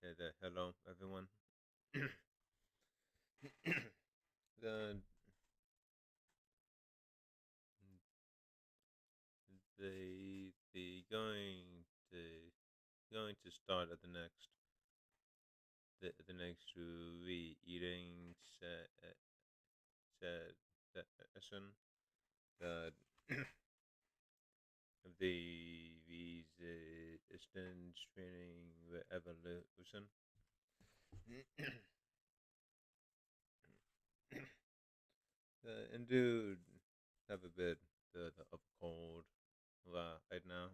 Hello, everyone. the the going to start at the next re-eating session. The the resistance training evolution. And dude, have a bit of cold right now.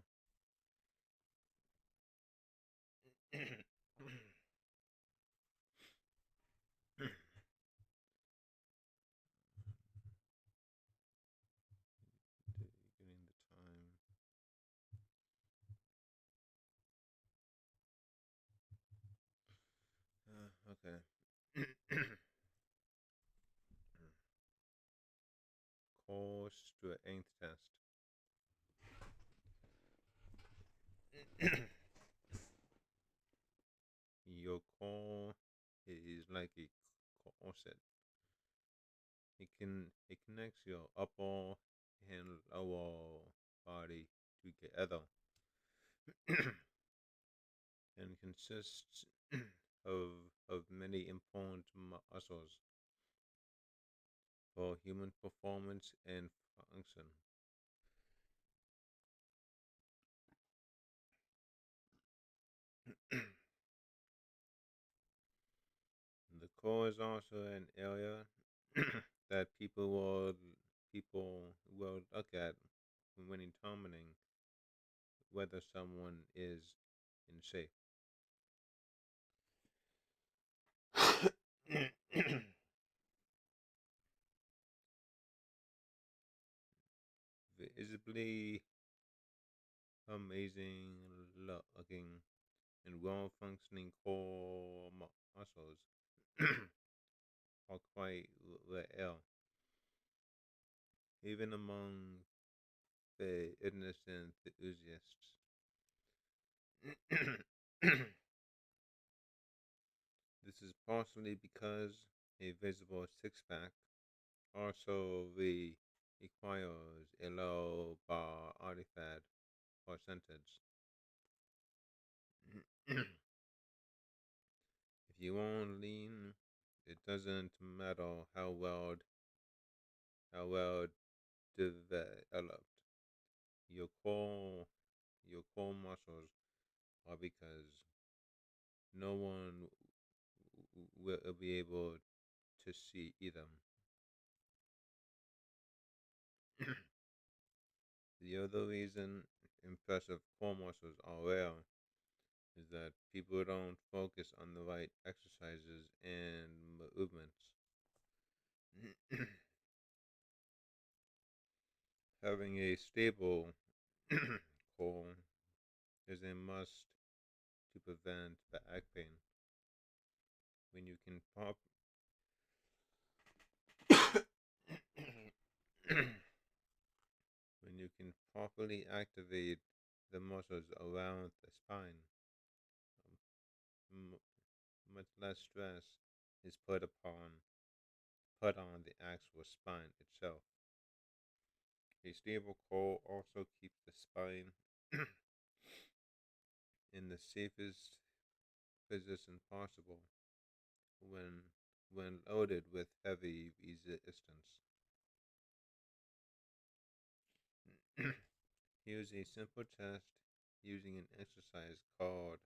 Getting the time. Okay. Course to an eighth test. Your core is like a corset. It connects your upper and lower body together and consists of many important muscles for human performance and function. The core is also an area that people will look at when determining whether someone is in shape. Visibly amazing looking and well functioning core muscles are quite rare, even among fitness enthusiasts. This is partially because a visible six pack also requires a low body fat percentage. If you want lean, it doesn't matter how well developed your core your core muscles are, because no one will be able to see them. The other reason impressive core muscles are rare is that people don't focus on the right exercises and movements. Having a stable core is a must to prevent back pain. When you can pop when you can properly activate the muscles around the spine, um, m- much less stress is put on the actual spine itself. A stable core also keeps the spine in the safest position possible when loaded with heavy resistance. Here's a simple test using an exercise called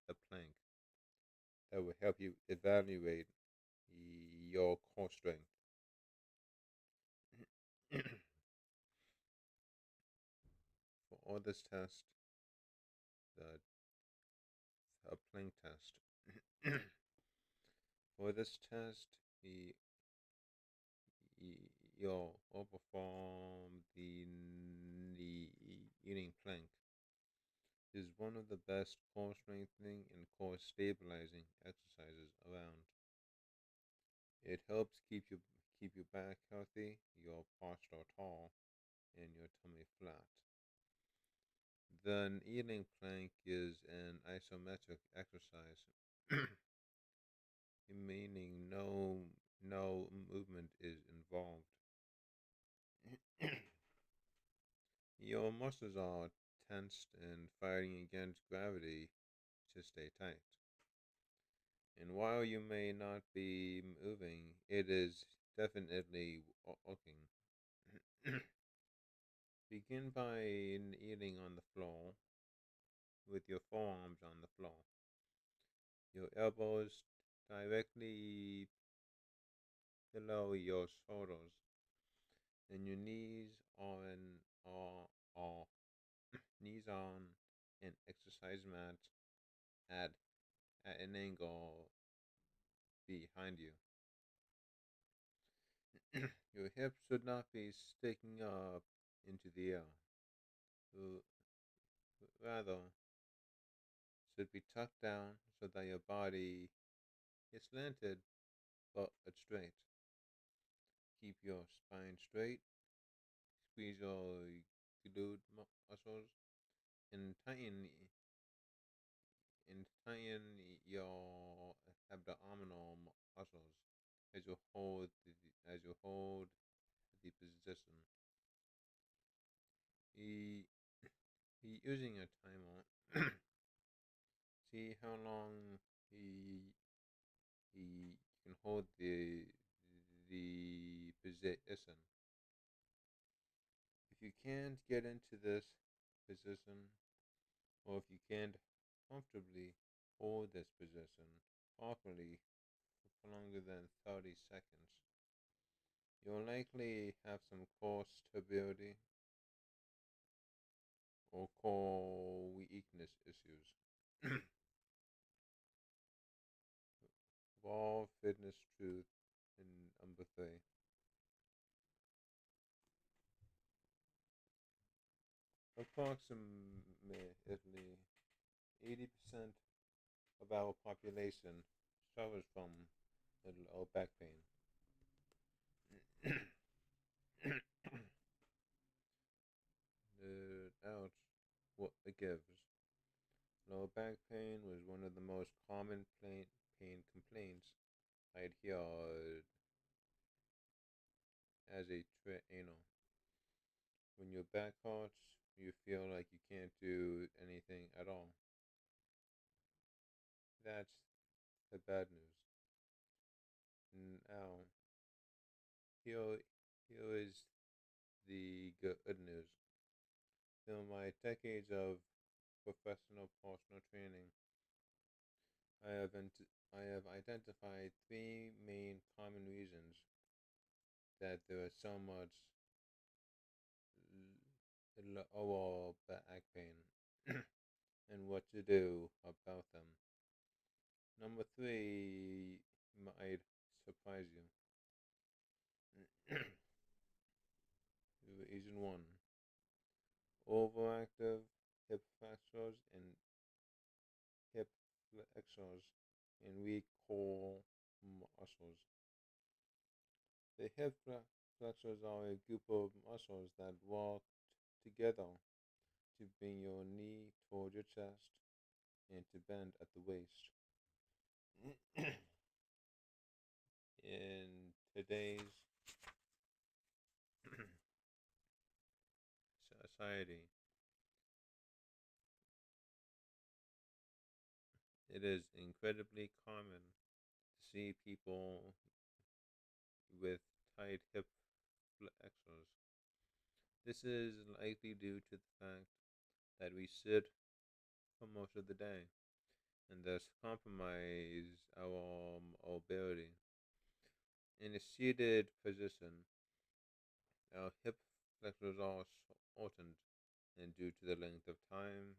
the plank that will help you evaluate your core strength. For all this test, the, the plank test. For this test, you'll perform the eating plank. It is one of the best core strengthening and core stabilizing exercises around. It helps keep your back healthy, your posture tall, and your tummy flat. The kneeling plank is an isometric exercise, meaning no movement is involved. Your muscles are tensed and fighting against gravity to stay tight. And while you may not be moving, it is definitely working. Begin by kneeling on the floor with your forearms on the floor, your elbows directly below your shoulders, and your are knees on an exercise mat at at an angle behind you. Your hips should not be sticking up into the air. Uh, Rather, should be tucked down so that your body is slanted but straight. Keep your spine straight. Squeeze your glute muscles and tighten your abdominal muscles as you hold the position. He, he using a timer. See how long he can hold the position. If you can't get into this position, or if you can't comfortably hold this position properly for longer than 30 seconds, you'll likely have some core stability or core weakness issues. Raw fitness truth in number three. Approximately 80% of our population suffers from low back pain. Ouch, what it gives. Low back pain was one of the most common pain complaints I'd hear as a trainer. When your back hurts, you feel like you can't do anything at all. That's the bad news. Now, here, here is the good news. Through my decades of professional personal training, I have identified three main common reasons that there is so much lower back pain and what to do about them. Number three might surprise you. Reason one: overactive hip flexors and hip flexors and weak core muscles. The hip flexors are a group of muscles that work together to bring your knee toward your chest and to bend at the waist. In today's society, it is incredibly common to see people with tight hip flexors. This is likely due to the fact that we sit for most of the day and thus compromise our mobility. In a seated position, our hip flexors are shortened, and due to the length of time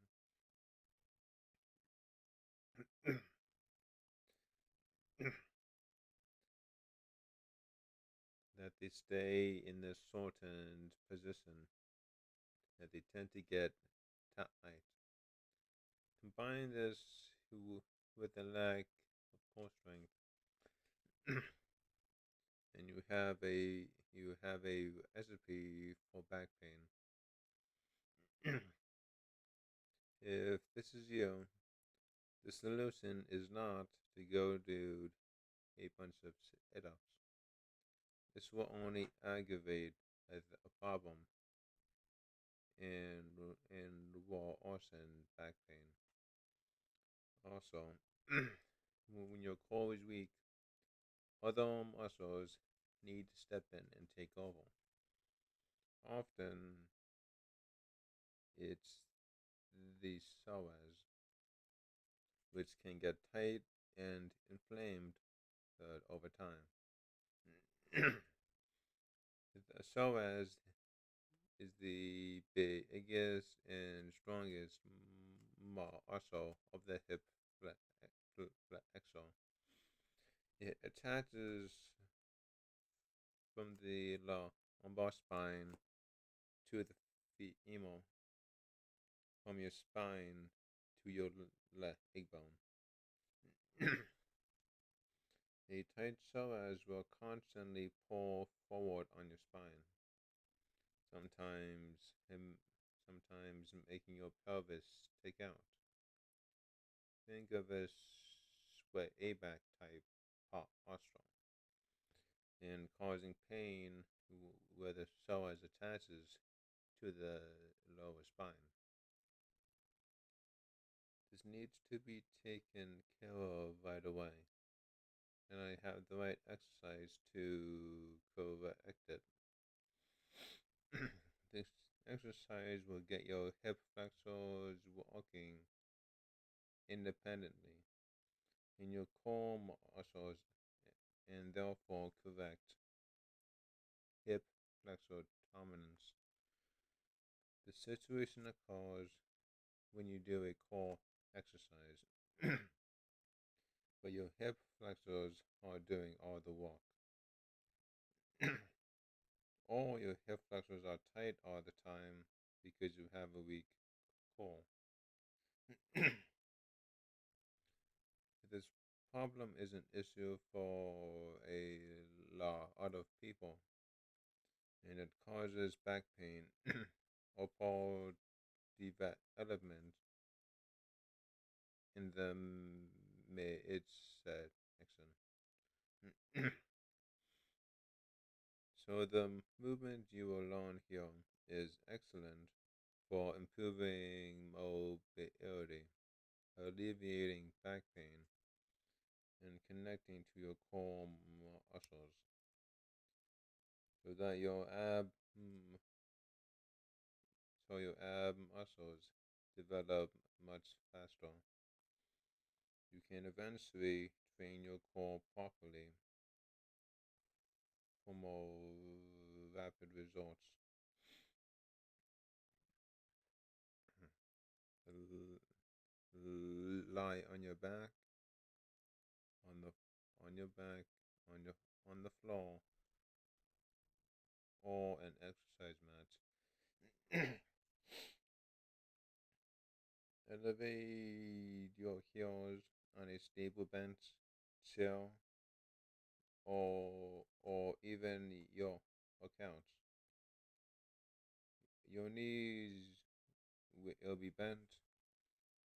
that they stay in this shortened position, that they tend to get tight. Combine this with a lack of core strength, and you have a recipe for back pain. If this is you, the solution is not to go do a bunch of sit-ups. This will only aggravate a problem and will also back pain. Also, when your core is weak, other muscles need to step in and take over. Often, it's the psoas, which can get tight and inflamed over time. The psoas is the biggest and strongest muscle of the hip flexor. It attaches from the lumbar spine to the femur, from your spine to your leg bone. A tight psoas will constantly pull forward on your spine, sometimes sometimes making your pelvis stick out. Think of a swayback type posture and causing pain where the psoas attaches to the lower spine. This needs to be taken care of right away, and I have the right exercise to correct it. This exercise will get your hip flexors walking independently in your core muscles and therefore correct hip flexor dominance. The situation occurs when you do a core exercise, but your hip flexors are doing all the work. All your hip flexors are tight all the time because you have a weak core. This problem is an issue for a lot of people, and it causes back pain or poor development in the midsection. So the movement you will learn here is excellent for improving mobility, alleviating back pain, and connecting to your core muscles so that your ab muscles develop much faster. You can eventually train your core properly for more rapid results. Lie on your back, on the on your back, on the floor, or an exercise mat. Elevate your heels on a stable bench, chair, or even your couch. Your knees will be bent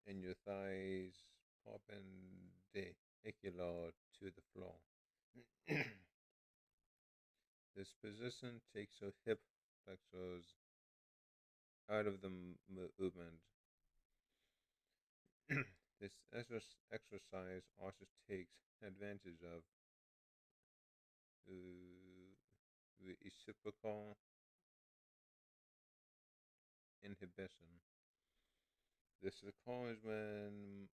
and your thighs perpendicular to the floor. This position takes your hip flexors out of the movement. This exercise also takes advantage of reciprocal inhibition. This occurs when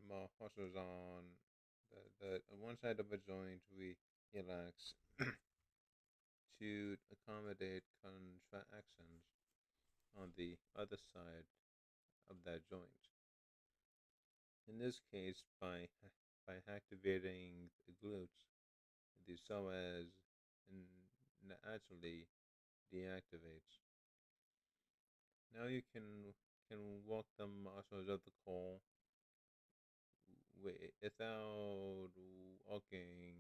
muscles on the one side of a joint relax to accommodate contractions on the other side of that joint. In this case, by activating the glutes, the psoas naturally deactivates. Now you can work the muscles of the core without working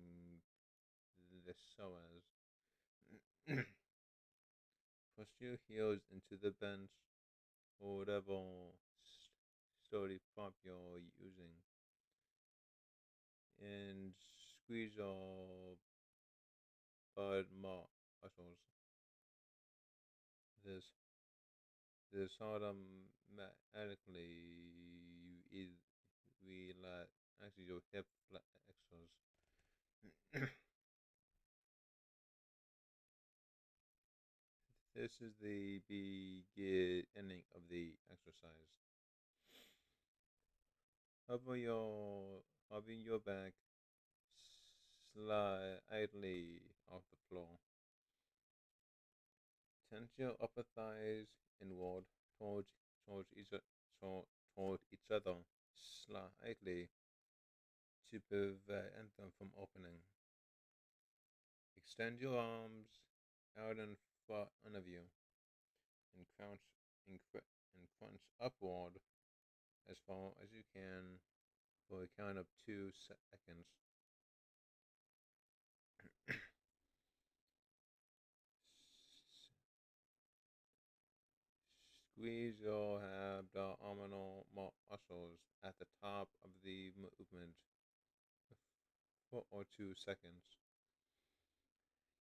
the psoas. Push your heels into the bench or whatever sturdy prop you're using, and squeeze your butt muscles. This this automatically is we let actually your hip flexors. This is the beginning of the exercise. Hover your back slightly off the floor. Tense your upper thighs inward towards towards each toward each other slightly to prevent them from opening. Extend your arms out in front of you and crunch upward as far as you can for a count of 2 seconds. Squeeze your abdominal muscles at the top of the movement for or 2 seconds.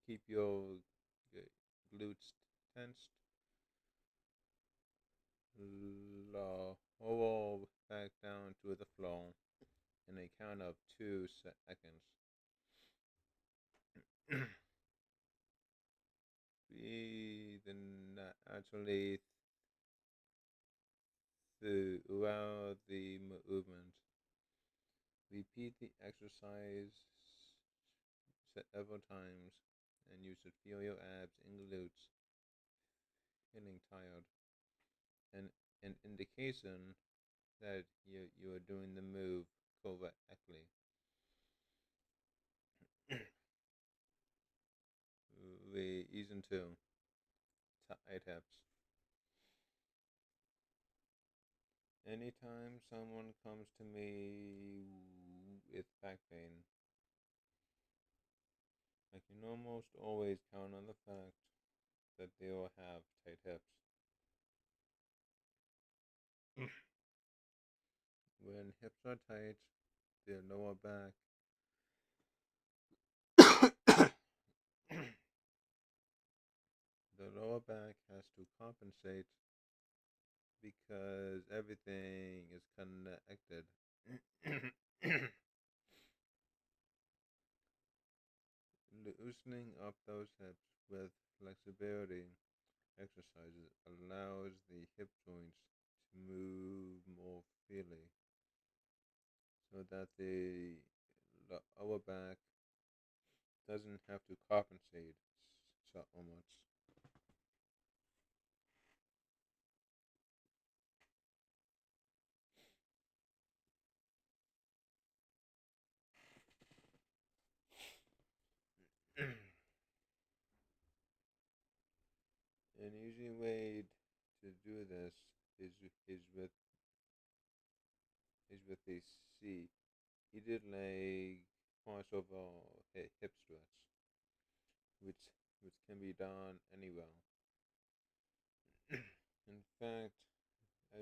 Keep your glutes tensed. Lower back down to the floor in a count of 2 seconds. Breathe naturally throughout the movement. Repeat the exercise several times, and you should feel your abs and glutes feeling tired, and an indication that you are doing the move correctly. Reason 2, tight hips. Anytime someone comes to me with back pain, I can almost always count on the fact that they will have tight hips. When hips are tight, their lower back the lower back has to compensate because everything is connected. Loosening up those hips with flexibility exercises allows the hip joints to move more freely so that the lower back doesn't have to compensate so much. An easy way to do this is is with is with a seated leg crossover hip stretch, which which can be done anywhere. In fact, I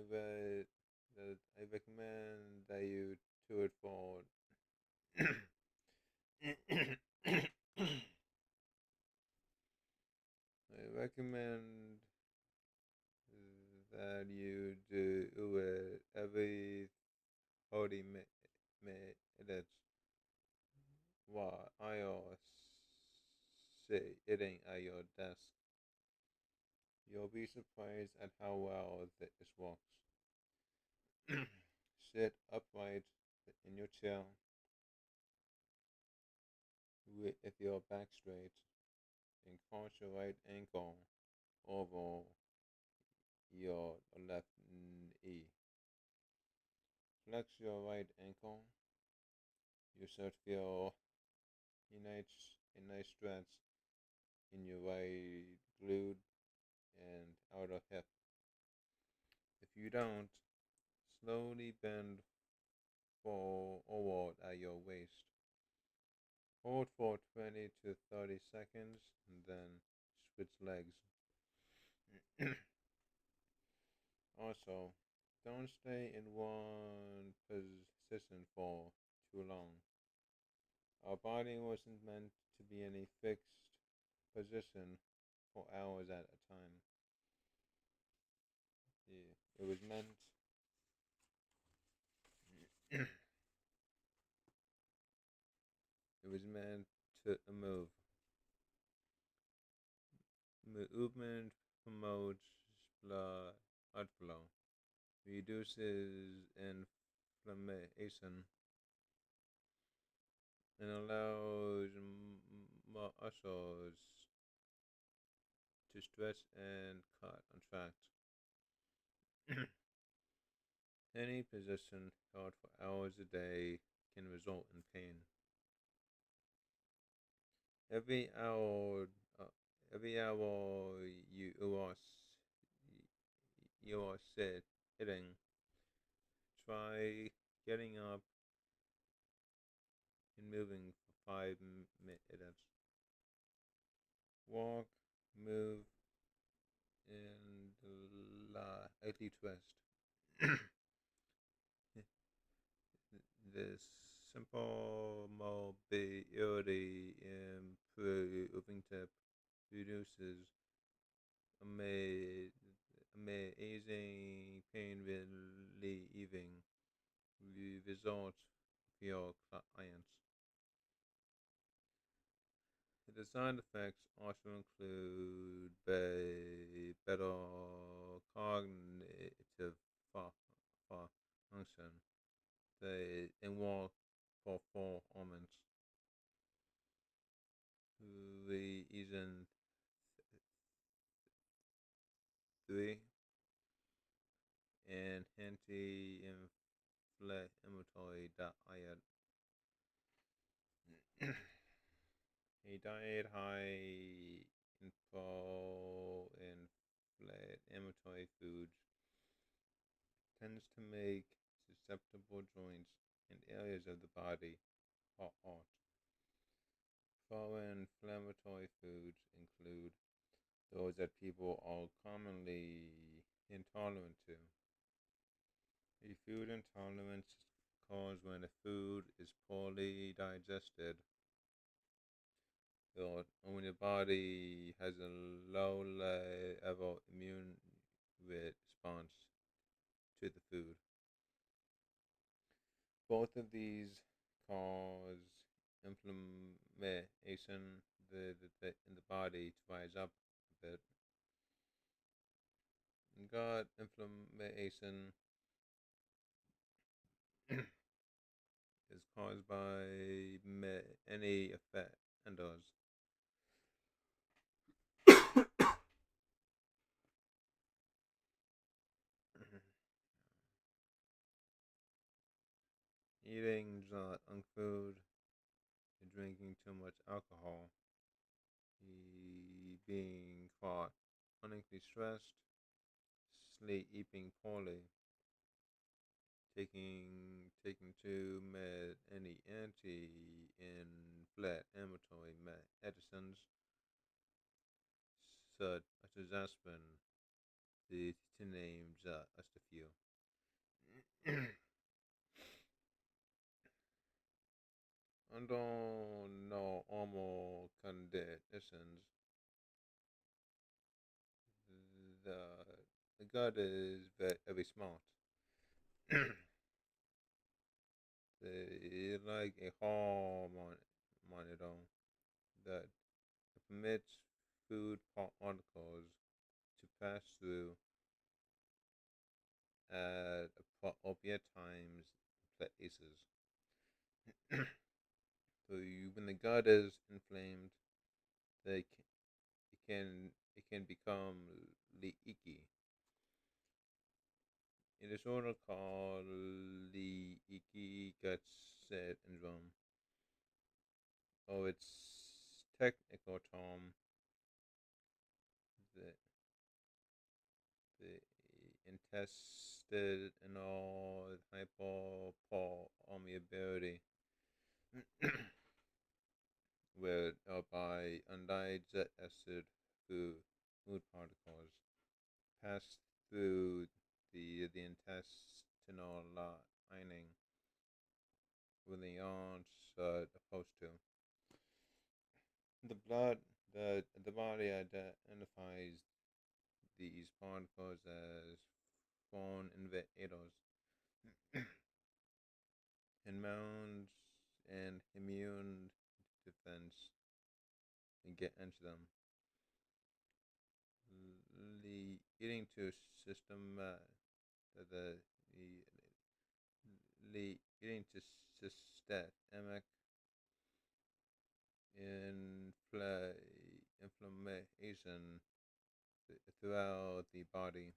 recommend that you do it for. I recommend that you do it every 30 minutes while I sitting at your desk. You'll be surprised at how well this works. Sit upright in your chair with your back straight and cross your right ankle over your left knee. Flex your right ankle. You should feel a nice stretch in your right glute and outer hip. If you don't, slowly bend forward at your waist. Hold for 20 to 30 seconds and then switch legs. Also, Don't stay in one position for too long. Our body wasn't meant to be in a fixed position for hours at a time. It was meant it was meant to move. Movement promotes blood flow, reduces inflammation, and allows muscles to stretch and contract. Any position held for hours a day can result in pain. Every hour, uh, every hour you are sitting, try getting up and moving for 5 minutes. Walk, move, and lightly twist. This simple mobility improving tip reduces amazing pain relieving results for your clients. The side effects also include better cognitive function, and walk performance, reason 3, and anti-inflammatory diet. A diet high in pro-inflammatory foods tends to make susceptible joints and areas of the body hot. Pro-inflammatory foods include those that people are commonly intolerant to. A food intolerance is caused when a food is poorly digested or when your body has a low level immune response to the food. Both of these cause inflammation in the body to rise up a bit. Gut inflammation is caused by many offenders. Eating junk food, drinking too much alcohol, being caught chronically stressed, sleeping poorly, taking too many anti-inflammatory medicines such as aspirin, to name just a few. Under normal conditions, the, the gut is very smart. It's like a hall monitor that permits food particles to pass through at appropriate times and places. So when the gut is inflamed, they can, it can become leaky. A disorder called leaky gut syndrome, or its technical term, the the intestinal hyperpermeability, whereby undigested food particles pass through the intestinal lining when they aren't supposed to. The blood, the body identifies these particles as foreign invaders and mounts an immune defense against them, leading to system the leading to systemic inflammation throughout the body.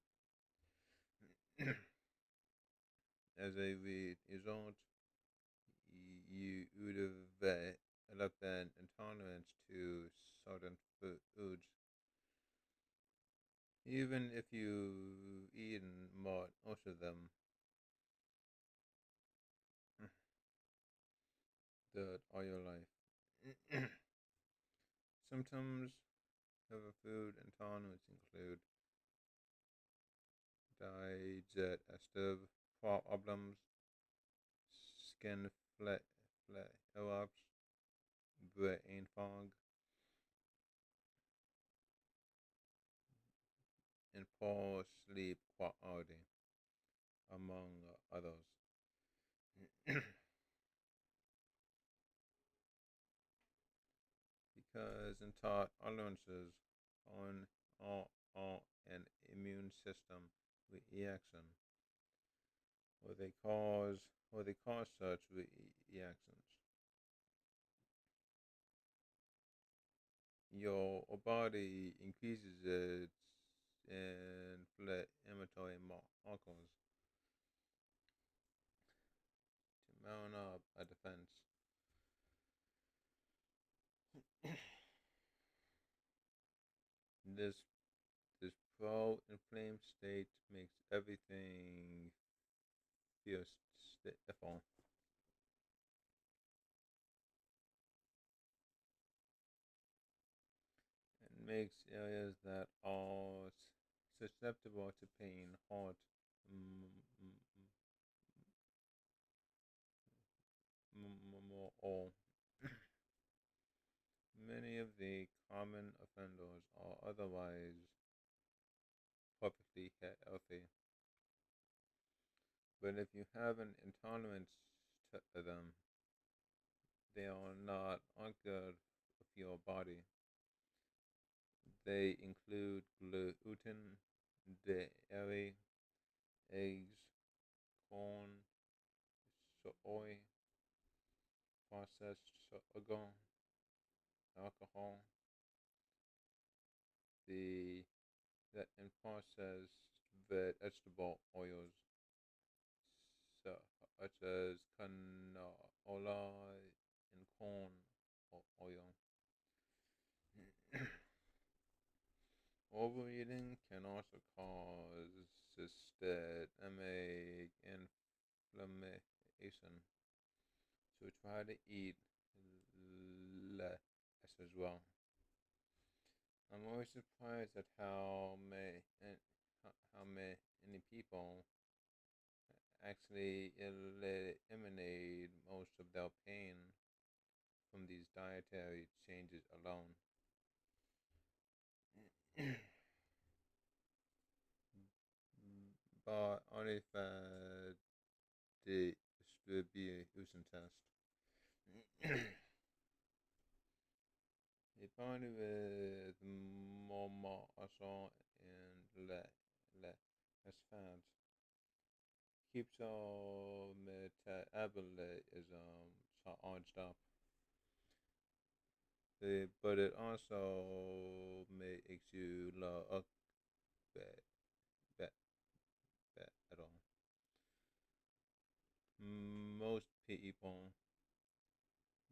As a result, you would develop an intolerance to certain foods, even if you eaten most of them that all your life. Symptoms of a food intolerance include digestive problems, skin flare-ups, brain fog, and poor sleep quality, among others. Because intolerances on all an immune system reaction, or they cause such reactions. Your body increases its inflammatory markers to mount up a defense. This this pro-inflamed state makes everything feel stiffer and makes areas that are susceptible to pain, heart, or many of the common offenders are otherwise perfectly healthy. But if you have an intolerance to them, they are not good for your body. They include gluten, dairy, eggs, corn, soy, processed sugar, alcohol, the and processed vegetable oils, such as canola and corn oil. Overeating can also cause systemic inflammation, so try to eat less as well. I'm always surprised at how many people actually eliminate most of their pain from these dietary changes alone. But only fat distribution test. A body with more muscle and less fat keeps our metabolism charged up. But it also makes you look bad, bad, bad at all. Most people,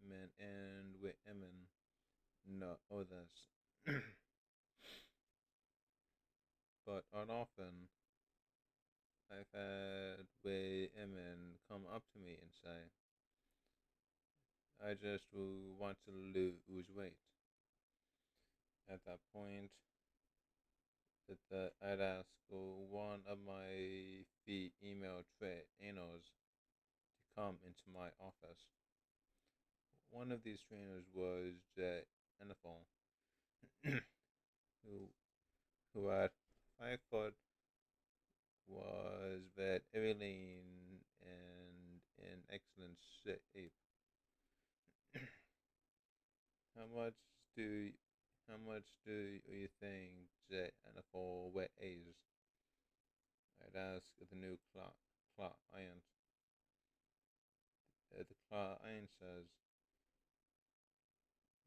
men and women, know this. But often I've had women come up to me and say, I just want to lose weight. At that point, I'd ask one of my come into my office. One of these trainers was the NFL, who who at 5 foot was very lean and in excellent shape. How much do how much do you think the NFL weighs? I'd ask the new client. The client says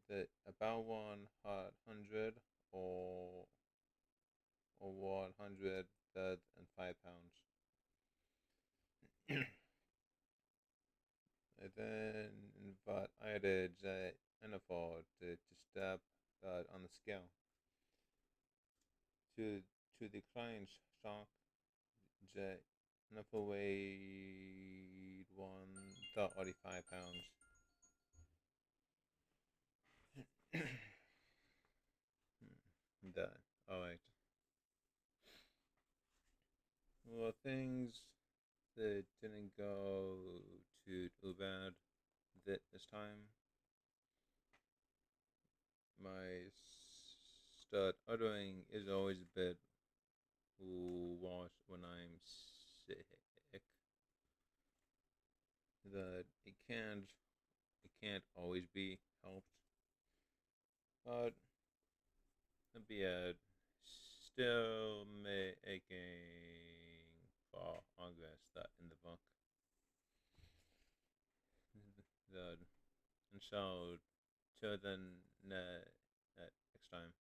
that about 100 or 105 pounds. I then invited the NFL to step on the scale. To the client's shock, the NFL weighed 135 pounds. That all right. Well, things that didn't go too bad this time. My stuttering is always a bit worse when I'm sick. That it can't always be helped, but be still making progress that in the book. The and so till then next time.